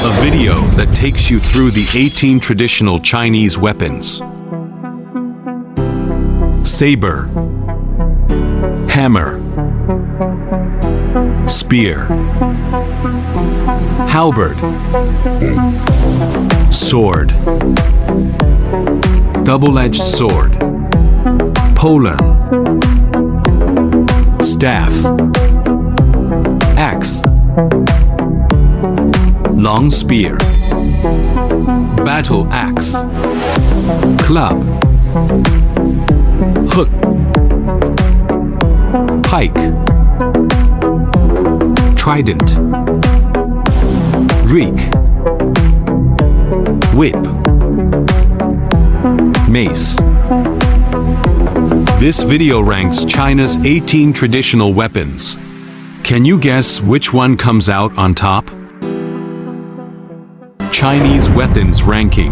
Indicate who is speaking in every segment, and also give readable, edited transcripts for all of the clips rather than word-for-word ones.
Speaker 1: A video that takes you through the 18 traditional Chinese weapons. Saber, hammer, spear, halberd, sword, double-edged sword, polearm, staff, axe, long spear, battle axe, club, hook, pike, trident, rake, whip, mace. This video ranks China's 18 traditional weapons. Can you guess which one comes out on top? Chinese weapons ranking.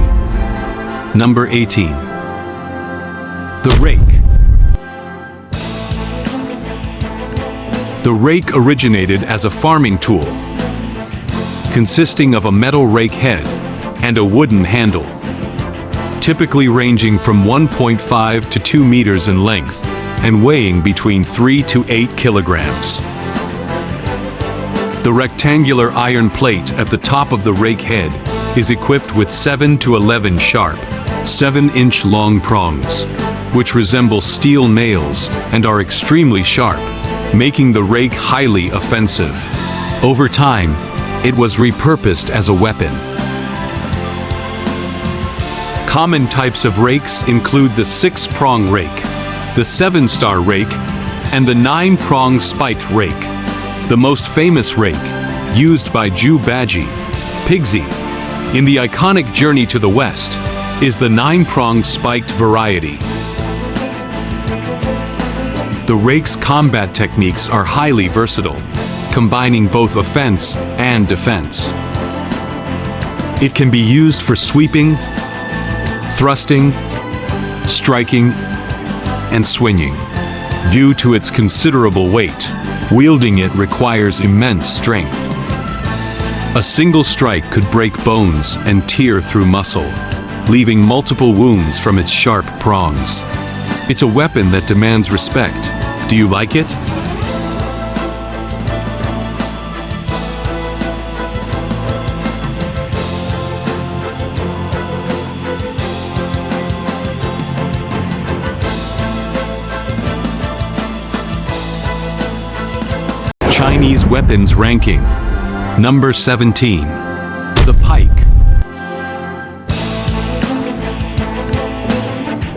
Speaker 1: Number 18. The Rake. The rake originated as a farming tool, consisting of a metal rake head and a wooden handle, typically ranging from 1.5 to 2 meters in length and weighing between 3 to 8 kilograms. The rectangular iron plate at the top of the rake head is equipped with 7 to 11 sharp, 7-inch long prongs, which resemble steel nails and are extremely sharp, making the rake highly offensive. Over time, it was repurposed as a weapon. Common types of rakes include the 6-prong rake, the 7-star rake, and the 9-prong spiked rake. The most famous rake, used by Zhu Baji, Pigsy, in the iconic Journey to the West, is the 9-pronged spiked variety. The rake's combat techniques are highly versatile, combining both offense and defense. It can be used for sweeping, thrusting, striking, and swinging. Due to its considerable weight, wielding it requires immense strength. A single strike could break bones and tear through muscle, leaving multiple wounds from its sharp prongs. It's a weapon that demands respect. Do you like it? Chinese weapons ranking. Number 17. The Pike.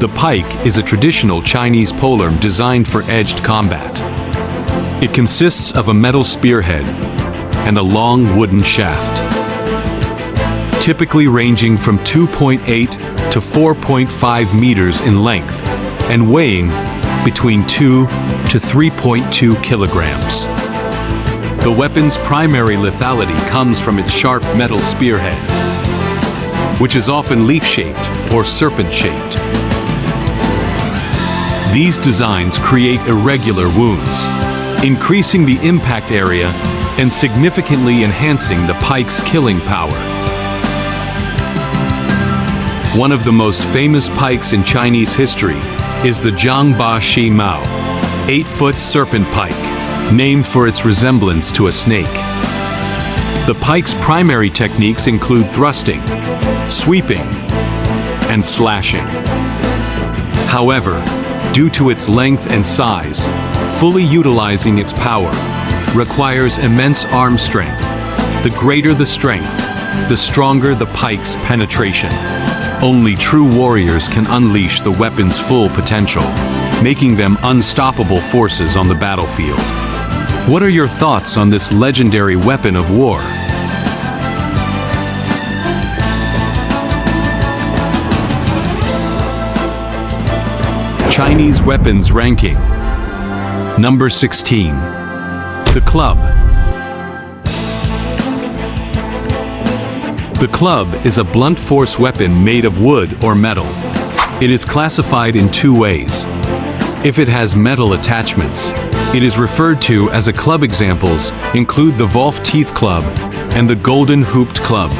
Speaker 1: The pike is a traditional Chinese polearm designed for edged combat. It consists of a metal spearhead and a long wooden shaft, typically ranging from 2.8 to 4.5 meters in length and weighing between 2 to 3.2 kilograms. The weapon's primary lethality comes from its sharp metal spearhead, which is often leaf-shaped or serpent-shaped. These designs create irregular wounds, increasing the impact area and significantly enhancing the pike's killing power. One of the most famous pikes in Chinese history is the Zhangba Shi Mao, 8-foot serpent pike, named for its resemblance to a snake. The pike's primary techniques include thrusting, sweeping, and slashing. However, due to its length and size, fully utilizing its power requires immense arm strength. The greater the strength, the stronger the pike's penetration. Only true warriors can unleash the weapon's full potential, making them unstoppable forces on the battlefield. What are your thoughts on this legendary weapon of war? Chinese weapons ranking. Number 16. The Club. The club is a blunt force weapon made of wood or metal. It is classified in two ways. If it has metal attachments, it is referred to as a club. Examples include the Wolf Teeth Club and the golden hooped club.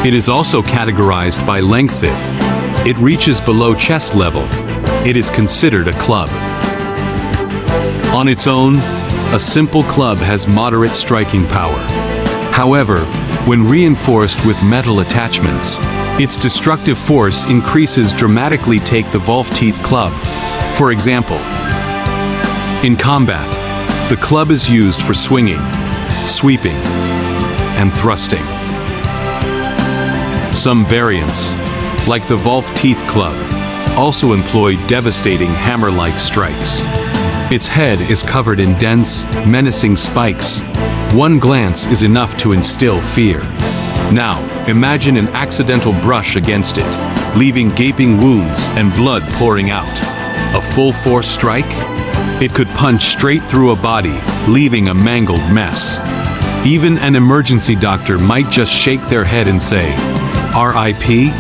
Speaker 1: It is also categorized by length. If it reaches below chest level, it is considered a club. On its own, a simple club has moderate striking power. However, when reinforced with metal attachments, its destructive force increases dramatically. Take the Wolf-Teeth club, for example. In combat, the club is used for swinging, sweeping, and thrusting. Some variants, like the Wolf-Teeth club, also employ devastating hammer-like strikes. Its head is covered in dense, menacing spikes. One glance is enough to instill fear. Now, imagine an accidental brush against it, leaving gaping wounds and blood pouring out. A full-force strike? It could punch straight through a body, leaving a mangled mess. Even an emergency doctor might just shake their head and say, "R.I.P.?"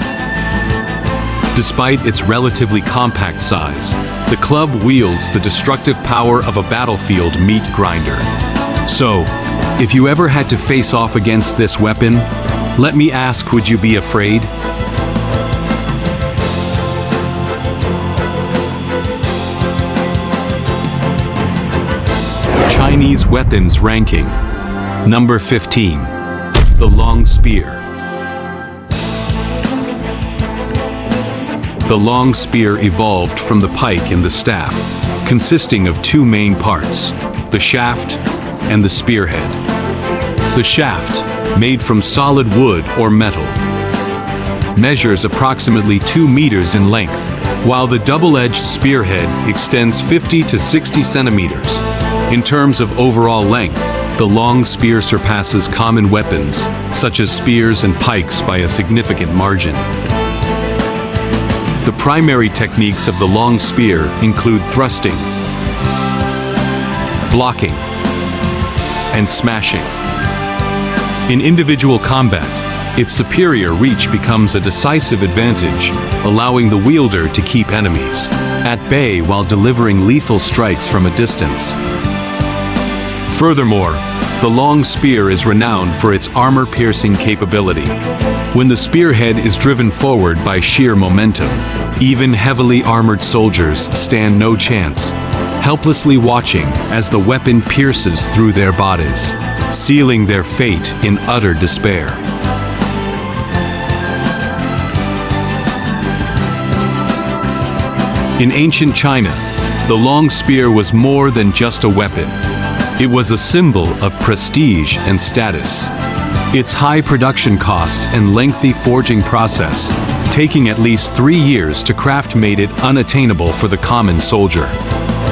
Speaker 1: Despite its relatively compact size, the club wields the destructive power of a battlefield meat grinder. So, if you ever had to face off against this weapon, let me ask, would you be afraid? Chinese weapons ranking. Number 15. The long spear. The long spear evolved from the pike and the staff, consisting of two main parts, the shaft and the spearhead. The shaft, made from solid wood or metal, measures approximately 2 meters in length, while the double-edged spearhead extends 50 to 60 centimeters. In terms of overall length, the long spear surpasses common weapons, such as spears and pikes, by a significant margin. The primary techniques of the long spear include thrusting, blocking, and smashing. In individual combat, its superior reach becomes a decisive advantage, allowing the wielder to keep enemies at bay while delivering lethal strikes from a distance. Furthermore, the long spear is renowned for its armor-piercing capability. When the spearhead is driven forward by sheer momentum, even heavily armored soldiers stand no chance, helplessly watching as the weapon pierces through their bodies, sealing their fate in utter despair. In ancient China, the long spear was more than just a weapon. It was a symbol of prestige and status. Its high production cost and lengthy forging process, taking at least 3 years to craft, made it unattainable for the common soldier.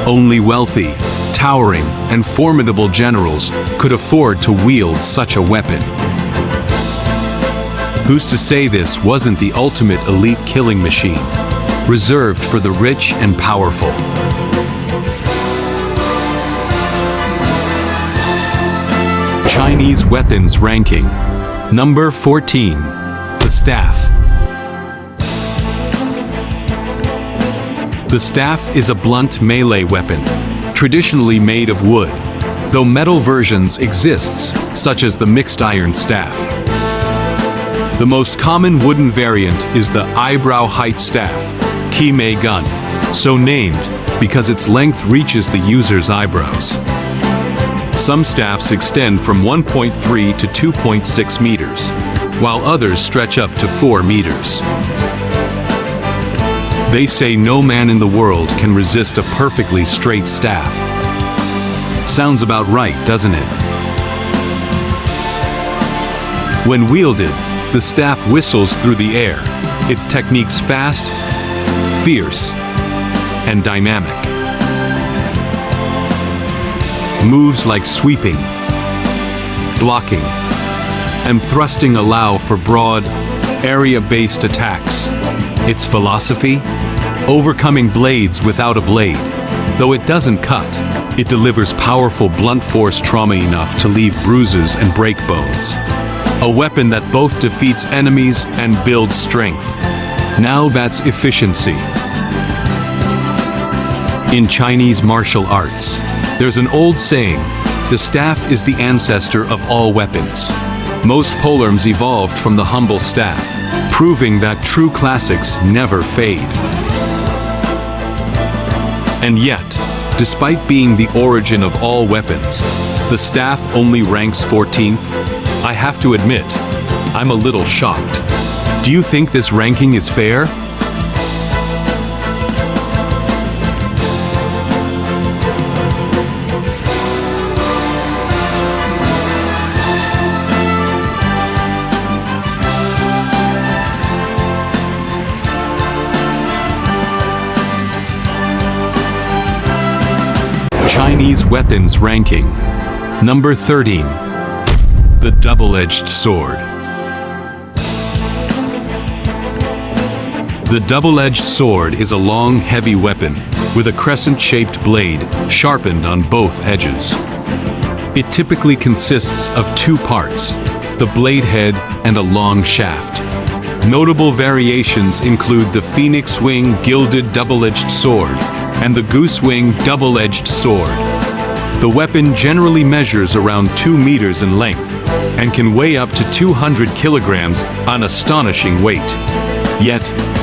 Speaker 1: Only wealthy, towering, and formidable generals could afford to wield such a weapon. Who's to say this wasn't the ultimate elite killing machine, reserved for the rich and powerful? Chinese weapons ranking. Number 14. The staff. The staff is a blunt melee weapon, traditionally made of wood, though metal versions exist, such as the mixed iron staff. The most common wooden variant is the eyebrow height staff, Ki-mei gun, so named because its length reaches the user's eyebrows. Some staffs extend from 1.3 to 2.6 meters, while others stretch up to 4 meters. They say no man in the world can resist a perfectly straight staff. Sounds about right, doesn't it? When wielded, the staff whistles through the air, its techniques fast, fierce, and dynamic. Moves like sweeping, blocking, and thrusting allow for broad, area-based attacks. Its philosophy? Overcoming blades without a blade. Though it doesn't cut, it delivers powerful blunt force trauma enough to leave bruises and break bones. A weapon that both defeats enemies and builds strength. Now that's efficiency. In Chinese martial arts, there's an old saying, The staff is the ancestor of all weapons. Most polearms evolved from the humble staff, proving that true classics never fade. And yet, despite being the origin of all weapons, the staff only ranks 14th. I have to admit, I'm a little shocked. Do you think this ranking is fair?
Speaker 2: Chinese weapons ranking. Number 13. The double-edged sword. The double-edged sword is a long, heavy weapon with a crescent-shaped blade sharpened on both edges. It typically consists of two parts, the blade head and a long shaft. Notable variations include the phoenix wing gilded double-edged sword and the goose wing double-edged sword. The weapon generally measures around 2 meters in length and can weigh up to 200 kilograms, an astonishing weight. Yet,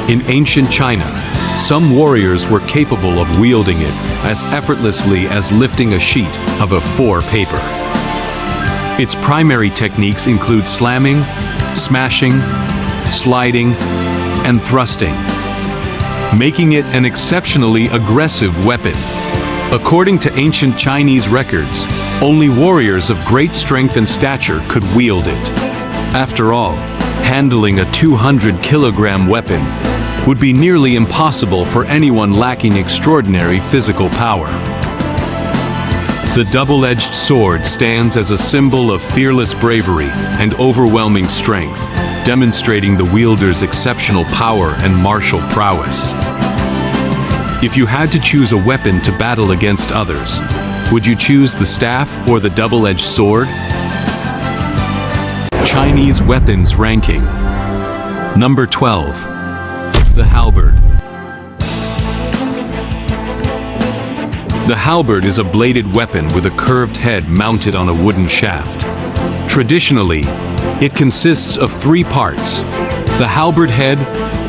Speaker 2: in ancient China, some warriors were capable of wielding it as effortlessly as lifting a sheet of A4 paper. Its primary techniques include slamming, smashing, sliding, and thrusting, making it an exceptionally aggressive weapon. According to ancient Chinese records, only warriors of great strength and stature could wield it. After all, handling a 200-kilogram weapon would be nearly impossible for anyone lacking extraordinary physical power. The double-edged sword stands as a symbol of fearless bravery and overwhelming strength, demonstrating the wielder's exceptional power and martial prowess. If you had to choose a weapon to battle against others, would you choose the staff or the double-edged sword? Chinese weapons ranking. Number 12. The Halberd. The halberd is a bladed weapon with a curved head mounted on a wooden shaft. Traditionally, it consists of 3 parts: the halberd head,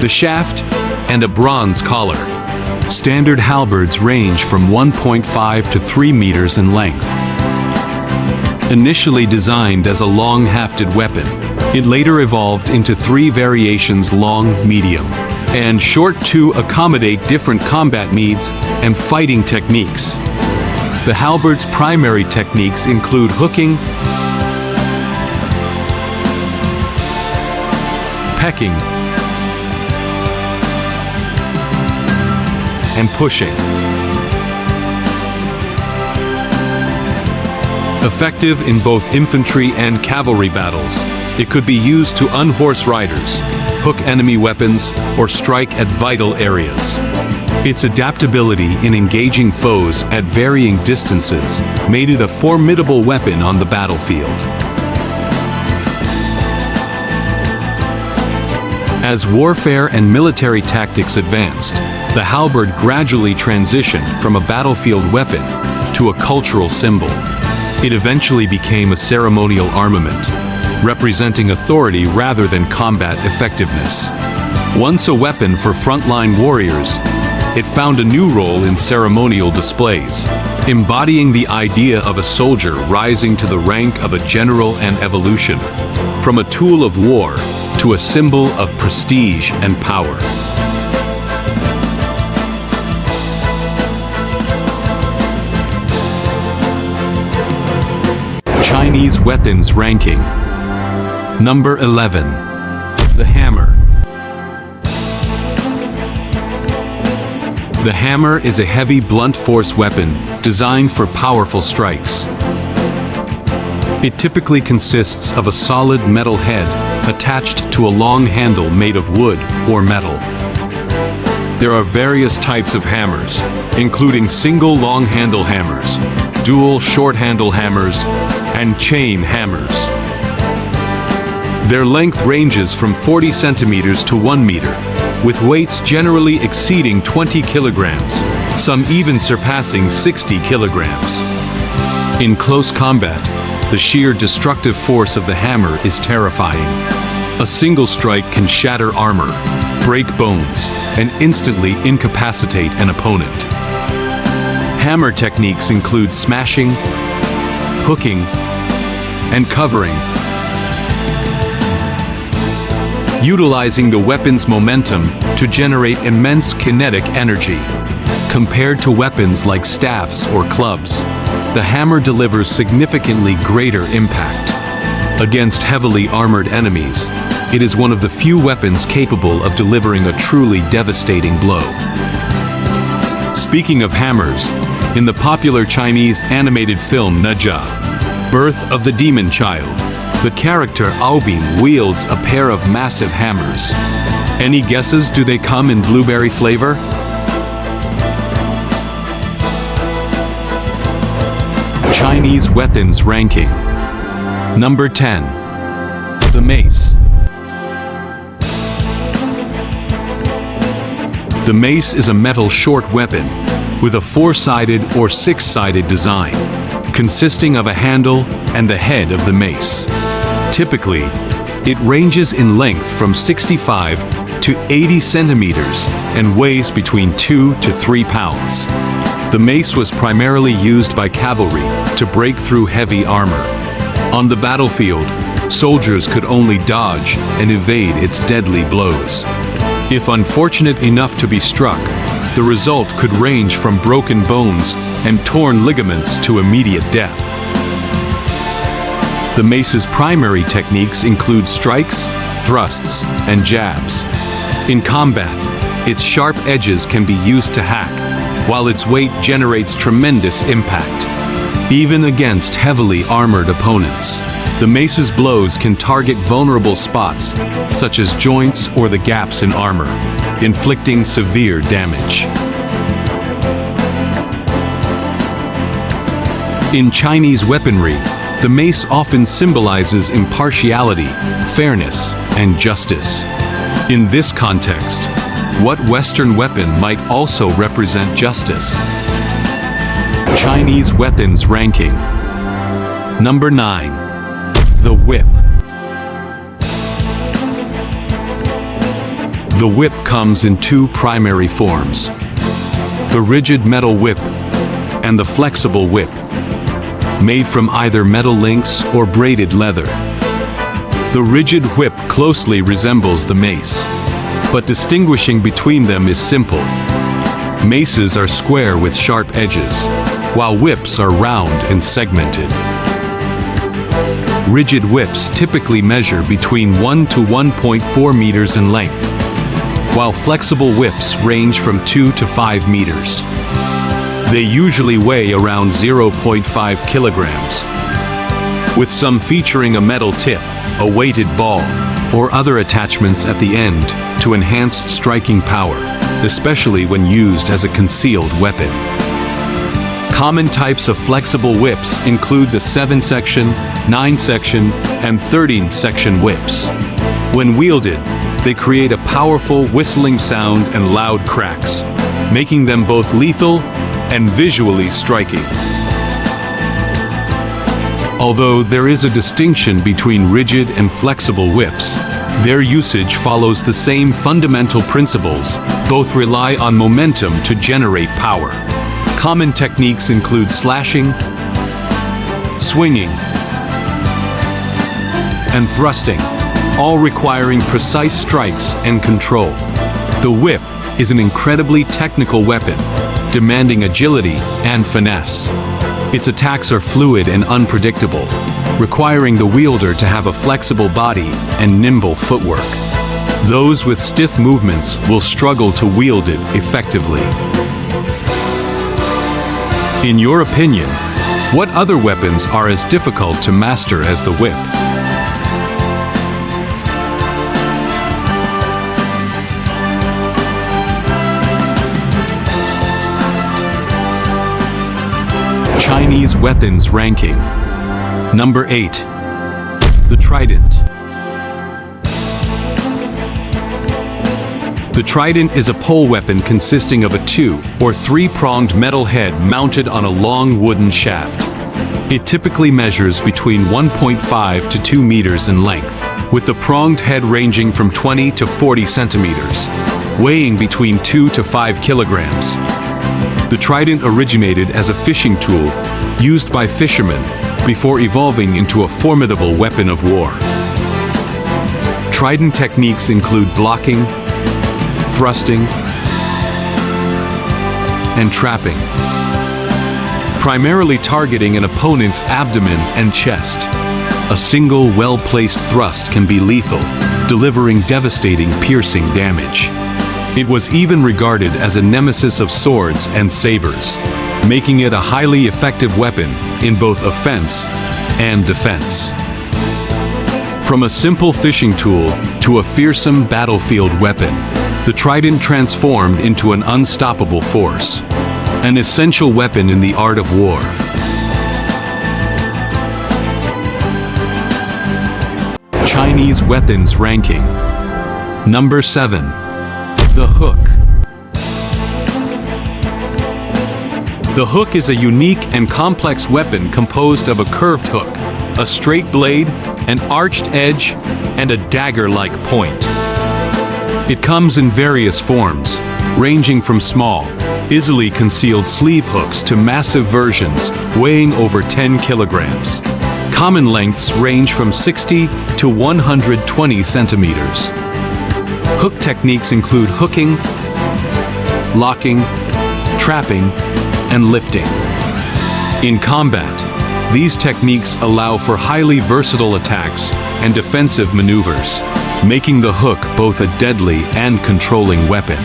Speaker 2: the shaft, and a bronze collar. Standard halberds range from 1.5 to 3 meters in length. Initially designed as a long-hafted weapon, it later evolved into 3 variations: long, medium, and short to accommodate different combat needs and fighting techniques. The halberd's primary techniques include hooking, pecking, and pushing. Effective in both infantry and cavalry battles, it could be used to unhorse riders, hook enemy weapons, or strike at vital areas. Its adaptability in engaging foes at varying distances made it a formidable weapon on the battlefield. As warfare and military tactics advanced, the halberd gradually transitioned from a battlefield weapon to a cultural symbol. It eventually became a ceremonial armament, representing authority rather than combat effectiveness. Once a weapon for frontline warriors, it found a new role in ceremonial displays, embodying the idea of a soldier rising to the rank of a general and evolution, from a tool of war to a symbol of prestige and power. Chinese weapons ranking. Number 11. The hammer. The hammer is a heavy blunt force weapon designed for powerful strikes. It typically consists of a solid metal head attached to a long handle made of wood or metal. There are various types of hammers, including single long handle hammers, dual short handle hammers, and chain hammers. Their length ranges from 40 centimeters to 1 meter, with weights generally exceeding 20 kilograms, some even surpassing 60 kilograms. In close combat, the sheer destructive force of the hammer is terrifying. A single strike can shatter armor, break bones, and instantly incapacitate an opponent. Hammer techniques include smashing, hooking, and covering, utilizing the weapon's momentum to generate immense kinetic energy. Compared to weapons like staffs or clubs, the hammer delivers significantly greater impact. Against heavily armored enemies, it is one of the few weapons capable of delivering a truly devastating blow. Speaking of hammers, in the popular Chinese animated film no.1, Birth of the Demon Child, the character Aobin wields a pair of massive hammers. Any guesses? Do they come in blueberry flavor? Chinese weapons ranking. Number 10. The Mace. The mace is a metal short weapon with a four-sided or six-sided design, consisting of a handle and the head of the mace. Typically, it ranges in length from 65 to 80 centimeters and weighs between 2 to 3 pounds. The mace was primarily used by cavalry to break through heavy armor. On the battlefield, soldiers could only dodge and evade its deadly blows. If unfortunate enough to be struck, the result could range from broken bones and torn ligaments to immediate death. The mace's primary techniques include strikes, thrusts, and jabs. In combat, its sharp edges can be used to hack, while its weight generates tremendous impact. Even against heavily armored opponents, the mace's blows can target vulnerable spots, such as joints or the gaps in armor, inflicting severe damage. In Chinese weaponry, the mace often symbolizes impartiality, fairness, and justice. In this context, what Western weapon might also represent justice? Chinese weapons ranking. Number 9. The whip. The whip comes in two primary forms: the rigid metal whip and the flexible whip, made from either metal links or braided leather. The rigid whip closely resembles the mace, but distinguishing between them is simple. Maces are square with sharp edges, while whips are round and segmented. Rigid whips typically measure between 1 to 1.4 meters in length, while flexible whips range from 2 to 5 meters. They usually weigh around 0.5 kilograms, with some featuring a metal tip, a weighted ball, or other attachments at the end to enhance striking power, especially when used as a concealed weapon. Common types of flexible whips include the 7-section, 9-section, and 13-section whips. When wielded, they create a powerful whistling sound and loud cracks, making them both lethal and visually striking. Although there is a distinction between rigid and flexible whips, their usage follows the same fundamental principles. Both rely on momentum to generate power. Common techniques include slashing, swinging, and thrusting, all requiring precise strikes and control. The whip is an incredibly technical weapon, demanding agility and finesse. Its attacks are fluid and unpredictable, requiring the wielder to have a flexible body and nimble footwork. Those with stiff movements will struggle to wield it effectively. In your opinion, what other weapons are as difficult to master as the whip? Chinese weapons ranking. Number 8. The Trident. The Trident is a pole weapon consisting of a 2- or 3-pronged metal head mounted on a long wooden shaft. It typically measures between 1.5 to 2 meters in length, with the pronged head ranging from 20 to 40 centimeters, weighing between 2 to 5 kilograms. The trident originated as a fishing tool used by fishermen before evolving into a formidable weapon of war. Trident techniques include blocking, thrusting, and trapping, primarily targeting an opponent's abdomen and chest. A single well-placed thrust can be lethal, delivering devastating, piercing damage. It was even regarded as a nemesis of swords and sabers, making it a highly effective weapon in both offense and defense. From a simple fishing tool to a fearsome battlefield weapon, the trident transformed into an unstoppable force, an essential weapon in the art of war. Chinese weapons ranking. Number 7. The hook. The hook is a unique and complex weapon composed of a curved hook, a straight blade, an arched edge, and a dagger-like point. It comes in various forms, ranging from small, easily concealed sleeve hooks to massive versions weighing over 10 kilograms. Common lengths range from 60 to 120 centimeters. Hook techniques include hooking, locking, trapping, and lifting. In combat, these techniques allow for highly versatile attacks and defensive maneuvers, making the hook both a deadly and controlling weapon.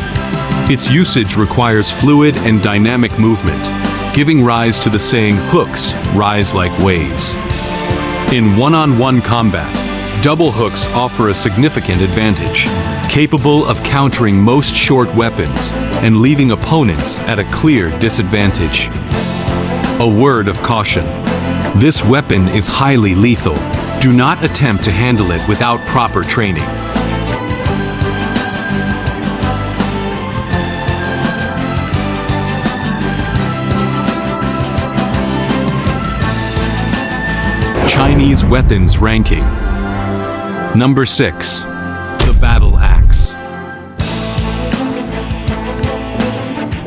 Speaker 2: Its usage requires fluid and dynamic movement, giving rise to the saying, "Hooks rise like waves." In one-on-one combat, double hooks offer a significant advantage, capable of countering most short weapons and leaving opponents at a clear disadvantage. A word of caution: this weapon is highly lethal. Do not attempt to handle it without proper training. Chinese weapons ranking. Number 6. The battle axe.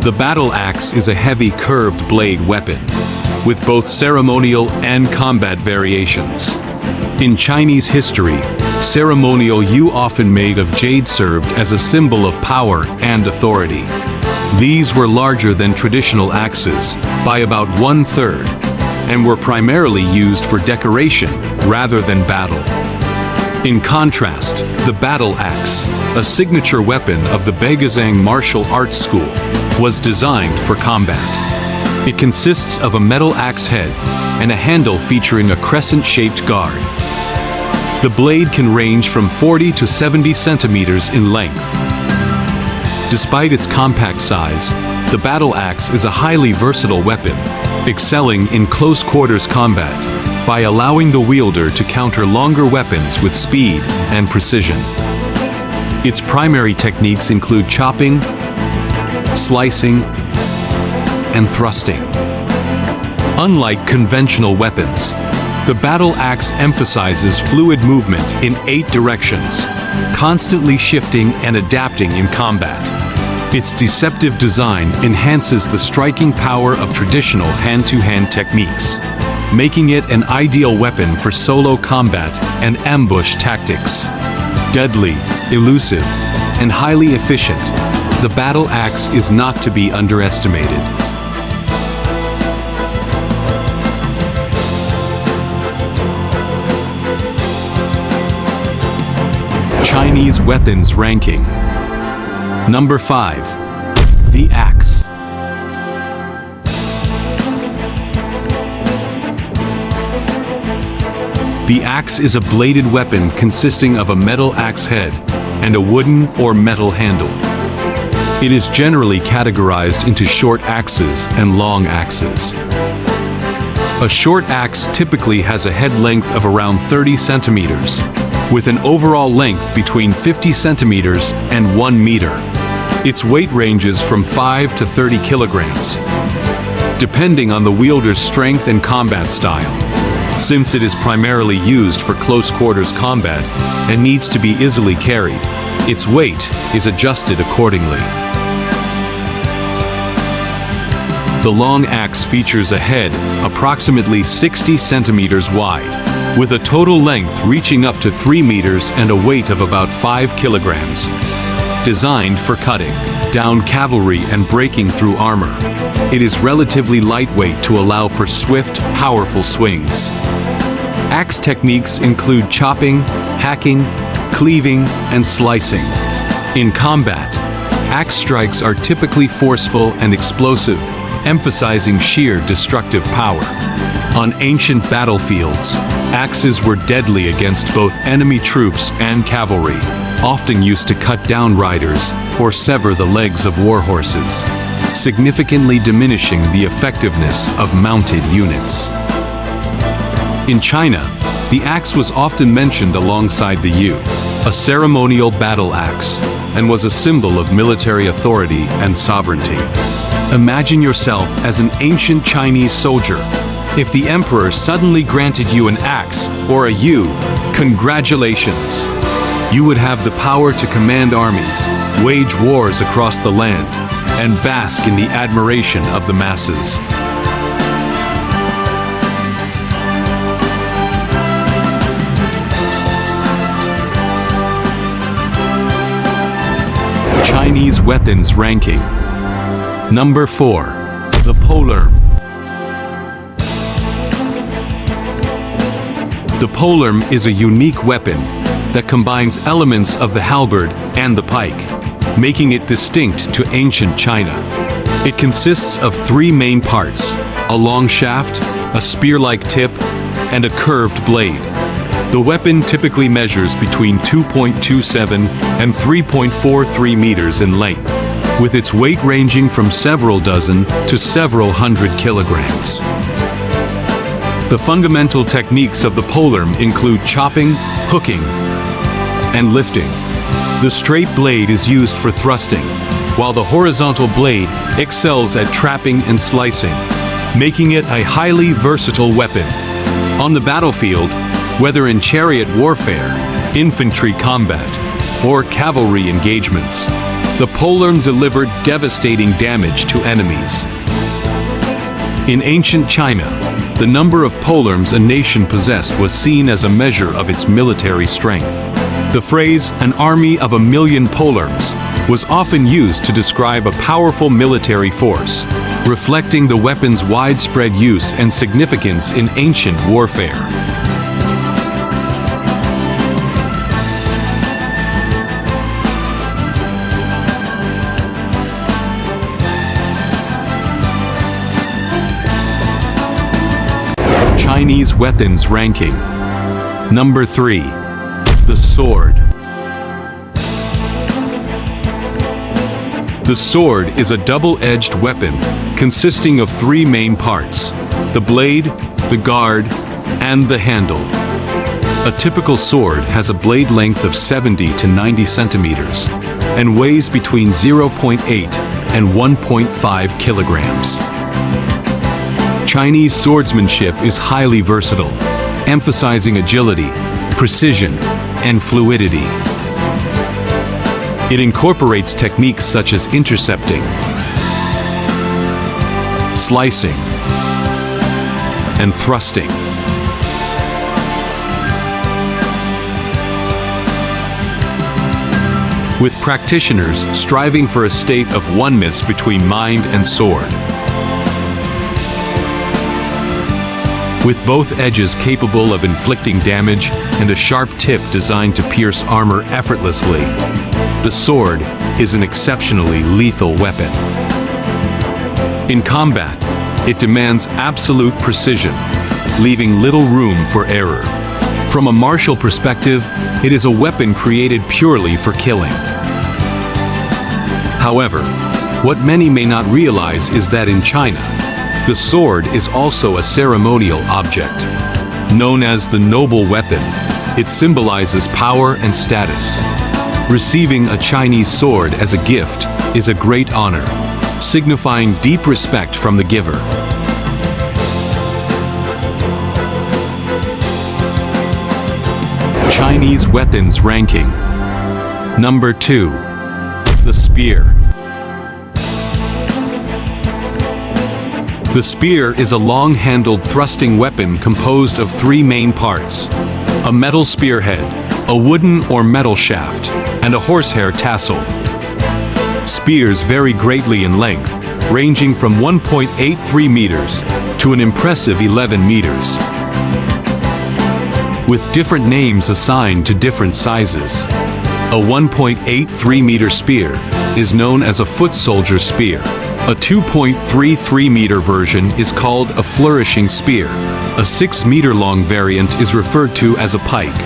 Speaker 2: The battle axe is a heavy curved blade weapon, with both ceremonial and combat variations. In Chinese history, ceremonial yew often made of jade served as a symbol of power and authority. These were larger than traditional axes by about 1/3, and were primarily used for decoration rather than battle. In contrast, the battle axe, a signature weapon of the Beigazhang martial arts school, was designed for combat. It consists of a metal axe head and a handle featuring a crescent-shaped guard. The blade can range from 40 to 70 centimeters in length. Despite its compact size, the battle axe is a highly versatile weapon, excelling in close-quarters combat by allowing the wielder to counter longer weapons with speed and precision. Its primary techniques include chopping, slicing, and thrusting. Unlike conventional weapons, the battle axe emphasizes fluid movement in 8 directions, constantly shifting and adapting in combat. Its deceptive design enhances the striking power of traditional hand-to-hand techniques, making it an ideal weapon for solo combat and ambush tactics. Deadly, elusive, and highly efficient, the battle axe is not to be underestimated. Chinese weapons ranking. Number 5. The axe. The axe is a bladed weapon consisting of a metal axe head and a wooden or metal handle. It is generally categorized into short axes and long axes. A short axe typically has a head length of around 30 centimeters, with an overall length between 50 centimeters and 1 meter. Its weight ranges from 5 to 30 kilograms.
Speaker 1: depending on the wielder's strength and combat style. Since it is primarily used for close-quarters combat and needs to be easily carried, its weight is adjusted accordingly. The long axe features a head approximately 60 centimeters wide, with a total length reaching up to 3 meters and a weight of about 5 kilograms. Designed for cutting down cavalry and breaking through armor, it is relatively lightweight to allow for swift, powerful swings. Axe techniques include chopping, hacking, cleaving, and slicing. In combat, axe strikes are typically forceful and explosive, emphasizing sheer destructive power. On ancient battlefields, axes were deadly against both enemy troops and cavalry, often used to cut down riders or sever the legs of war horses, significantly diminishing the effectiveness of mounted units. In China, the axe was often mentioned alongside the yu, a ceremonial battle axe, and was a symbol of military authority and sovereignty. Imagine yourself as an ancient Chinese soldier. If the emperor suddenly granted you an axe or a yu, congratulations! You would have the power to command armies, wage wars across the land, and bask in the admiration of the masses. Chinese weapons ranking. Number 4. The Polearm. The Polearm is a unique weapon that combines elements of the halberd and the pike, making it distinct to ancient China. It consists of 3 main parts: a long shaft, a spear-like tip, and a curved blade. The weapon typically measures between 2.27 and 3.43 meters in length, with its weight ranging from several dozen to several hundred kilograms. The fundamental techniques of the polearm include chopping, hooking, and lifting. The straight blade is used for thrusting, while the horizontal blade excels at trapping and slicing, making it a highly versatile weapon. On the battlefield, whether in chariot warfare, infantry combat, or cavalry engagements, the polearm delivered devastating damage to enemies. In ancient China, the number of polearms a nation possessed was seen as a measure of its military strength. The phrase, "an army of 1,000,000 polearms," was often used to describe a powerful military force, reflecting the weapon's widespread use and significance in ancient warfare. Chinese weapons ranking. Number 3. The sword. The sword is a double-edged weapon consisting of 3 main parts: the blade, the guard, and the handle. A typical sword has a blade length of 70 to 90 centimeters and weighs between 0.8 and 1.5 kilograms. Chinese swordsmanship is highly versatile, emphasizing agility, precision, and fluidity. It incorporates techniques such as intercepting, slicing, and thrusting. With practitioners striving for a state of oneness between mind and sword. With both edges capable of inflicting damage and a sharp tip designed to pierce armor effortlessly, the sword is an exceptionally lethal weapon. In combat, it demands absolute precision, leaving little room for error. From a martial perspective, it is a weapon created purely for killing. However, what many may not realize is that in China, the sword is also a ceremonial object. Known as the noble weapon, it symbolizes power and status. Receiving a Chinese sword as a gift is a great honor,
Speaker 2: signifying deep respect from the giver. Chinese weapons ranking. Number 2. The spear. The spear is a long-handled thrusting weapon composed of 3 main parts: a metal spearhead, a wooden or metal shaft, and a horsehair tassel. Spears vary greatly in length, ranging from 1.83 meters to an impressive 11 meters, with different names assigned to different sizes. A 1.83 meter spear is known as a foot soldier spear. A 2.33 meter version is called a flourishing spear. A 6 meter long variant is referred to as a pike,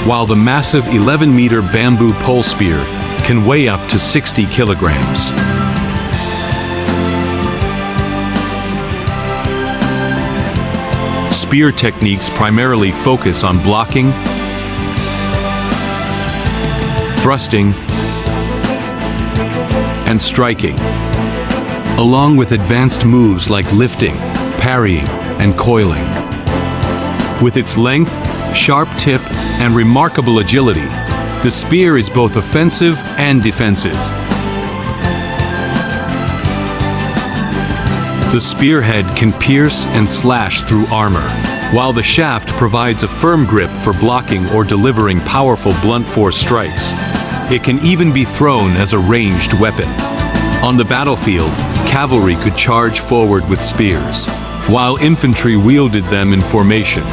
Speaker 2: while the massive 11 meter bamboo pole spear can weigh up to 60 kilograms. Spear techniques primarily focus on blocking, thrusting, and striking, along with advanced moves like lifting, parrying, and coiling. With its length, sharp tip, and remarkable agility, the spear is both offensive and defensive. The spearhead can pierce and slash through armor, while the shaft provides a firm grip for blocking or delivering powerful blunt force strikes. It can even be thrown as a ranged weapon. On the battlefield, cavalry could charge forward with spears, while infantry wielded them in formation,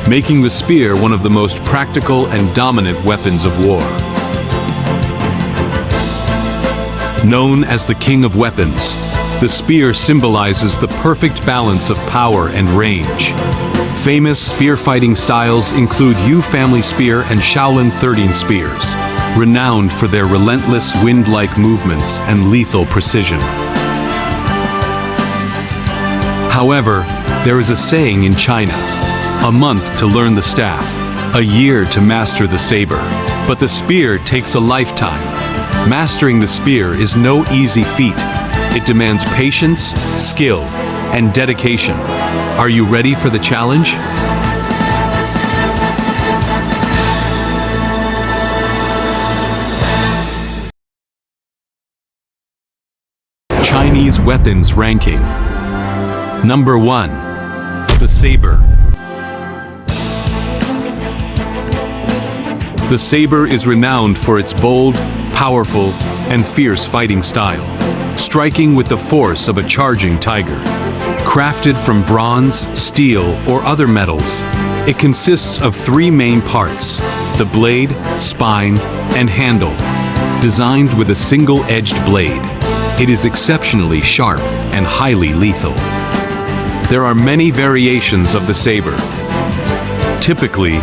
Speaker 2: making the spear one of the most practical and dominant weapons of war. Known as the king of weapons, the spear symbolizes the perfect balance of power and range. Famous spear fighting styles include Yu family spear and Shaolin 13 spears, renowned for their relentless wind-like movements and lethal precision. However, there is a saying in China: a month to learn the staff, a year to master the saber. But the spear takes a lifetime. Mastering the spear is no easy feat. It demands patience, skill, and dedication. Are you ready for the challenge? Chinese weapons ranking. Number 1. The Saber. The saber is renowned for its bold, powerful, and fierce fighting style, striking with the force of a charging tiger. Crafted from bronze, steel, or other metals, it consists of 3 main parts: the blade, spine, and handle. Designed with a single-edged blade, it is exceptionally sharp and highly lethal. There are many variations of the saber. Typically,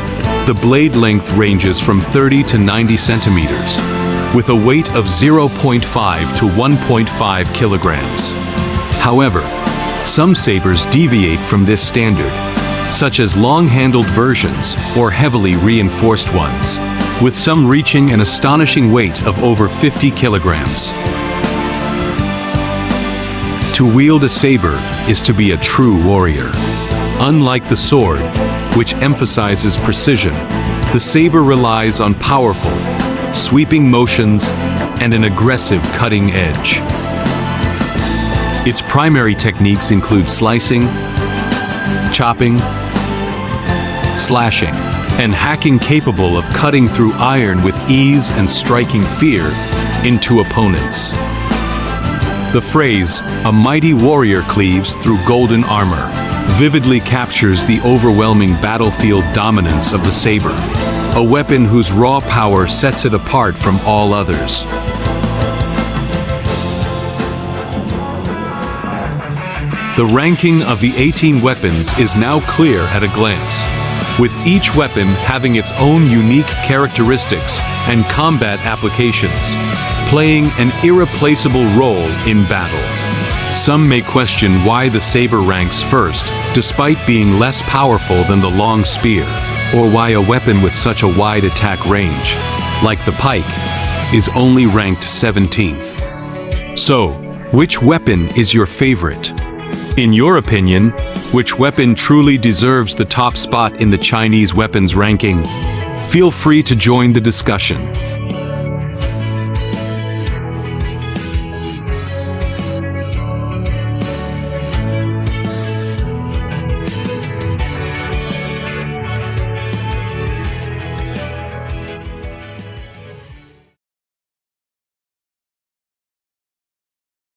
Speaker 2: the blade length ranges from 30 to 90 centimeters, with a weight of 0.5 to 1.5 kilograms. However, some sabers deviate from this standard, such as long-handled versions or heavily reinforced ones, with some reaching an astonishing weight of over 50 kilograms. To wield a saber is to be a true warrior. Unlike the sword, which emphasizes precision, the saber relies on powerful, sweeping motions and an aggressive cutting edge. Its primary techniques include slicing, chopping, slashing, and hacking, capable of cutting through iron with ease and striking fear into opponents. The phrase, "a mighty warrior cleaves through golden armor," vividly captures the overwhelming battlefield dominance of the saber, a weapon whose raw power sets it apart from all others. The ranking of the 18 weapons is now clear at a glance, with each weapon having its own unique characteristics and combat applications, playing an irreplaceable role in battle. Some may question why the saber ranks first, despite being less powerful than the long spear, or why a weapon with such a wide attack range, like the pike, is only ranked 17th. So,
Speaker 1: Which weapon is your favorite? In your opinion, which weapon truly deserves the top spot in the Chinese weapons ranking? Feel free to join the discussion.